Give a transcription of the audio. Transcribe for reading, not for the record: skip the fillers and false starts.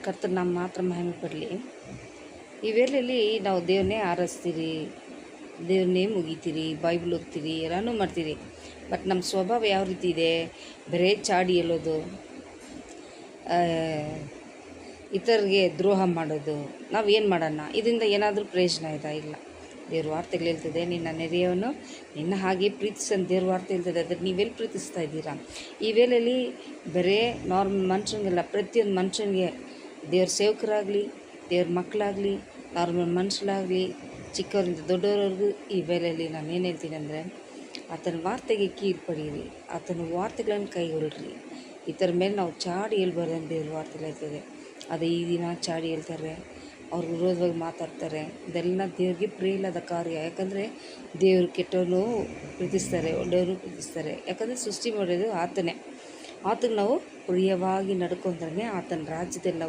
ಕರ್ತನ ನಮ್ಮ ಮಾತ್ರ ಮಹಿಮೆ ಪಡಲಿ. ಈ ವೇಳೆಯಲ್ಲಿ ನಾವು ದೇವ್ರನ್ನೇ ಆರಿಸ್ತೀರಿ, ದೇವ್ರನ್ನೇ ಮುಗಿತೀರಿ, ಬೈಬಲ್ ಓದ್ತೀರಿ, ಎಲ್ಲನೂ ಮಾಡ್ತೀರಿ. ಬಟ್ ನಮ್ಮ ಸ್ವಭಾವ ಯಾವ ರೀತಿ ಇದೆ? ಬರೀ ಚಾಡಿ ಹೇಳೋದು, ಇತರಿಗೆ ದ್ರೋಹ ಮಾಡೋದು. ನಾವು ಏನು ಮಾಡೋಣ? ಇದರಿಂದ ಏನಾದರೂ ಪ್ರಯೋಜನ ಇದಾ? ಇಲ್ಲ. ದೇವ್ರ ವಾರ್ತೆಗಳು ಹೇಳ್ತದೆ, ನಿನ್ನ ನೆರೆಯವನು ನಿನ್ನ ಹಾಗೆ ಪ್ರೀತಿಸಂತ ದೇವ್ರ ವಾರ್ತೆ ಹೇಳ್ತದೆ. ಅದನ್ನು ನೀವೆಲ್ಲಿ ಪ್ರೀತಿಸ್ತಾ ಇದ್ದೀರಾ? ಈ ವೇಳೆಯಲ್ಲಿ ಬರೀ ಮನುಷ್ಯನಿಗೆಲ್ಲ, ಪ್ರತಿಯೊಂದು ಮನುಷ್ಯನಿಗೆ, ದೇವ್ರ ಸೇವಕರಾಗಲಿ, ದೇವ್ರ ಮಕ್ಕಳಾಗಲಿ, ನಾರ್ಮಲ್ ಮನುಷ್ಯರಾಗಲಿ, ಚಿಕ್ಕವರಿಂದ ದೊಡ್ಡವರವರೆಗೂ ಈ ವೇಳೆಯಲ್ಲಿ ನಾನು ಏನು ಹೇಳ್ತೀನಿ ಅಂದರೆ, ಆತನ ವಾರ್ತೆಗೆ ಕೀಳು ಪಡೀರಿ, ಆತನ ವಾರ್ತೆಗಳನ್ನು ಕೈಗೊಳ್ಳಿರಿ. ಇದರ ಮೇಲೆ ನಾವು ಚಾಡಿ ಹೇಳ್ಬಾರ್ದು ಅಂತ ದೇವ್ರ ವಾರ್ತೆಗಳು ಹೇಳ್ತದೆ. ಅದು ಈ ದಿನ ಚಾಡಿ ಹೇಳ್ತಾರೆ, ಅವ್ರ ವಿರೋಧವಾಗಿ ಮಾತಾಡ್ತಾರೆ. ಇದೆಲ್ಲ ದೇವ್ರಿಗೆ ಪ್ರಿಯವಾದ ಕಾರ್ಯ. ಯಾಕಂದರೆ ದೇವರು ಕೆಟ್ಟವನು ಪ್ರೀತಿಸ್ತಾರೆ, ಒಳ್ಳೆಯವರು ಪ್ರೀತಿಸ್ತಾರೆ. ಯಾಕಂದರೆ ಸೃಷ್ಟಿ ಮಾಡೋದು ಆತನೇ. ಆತನ ನಾವು ಪ್ರಿಯವಾಗಿ ನಡ್ಕೊಂಡ್ರೆ ಆತನ ರಾಜ್ಯದಲ್ಲಿ ನಾವು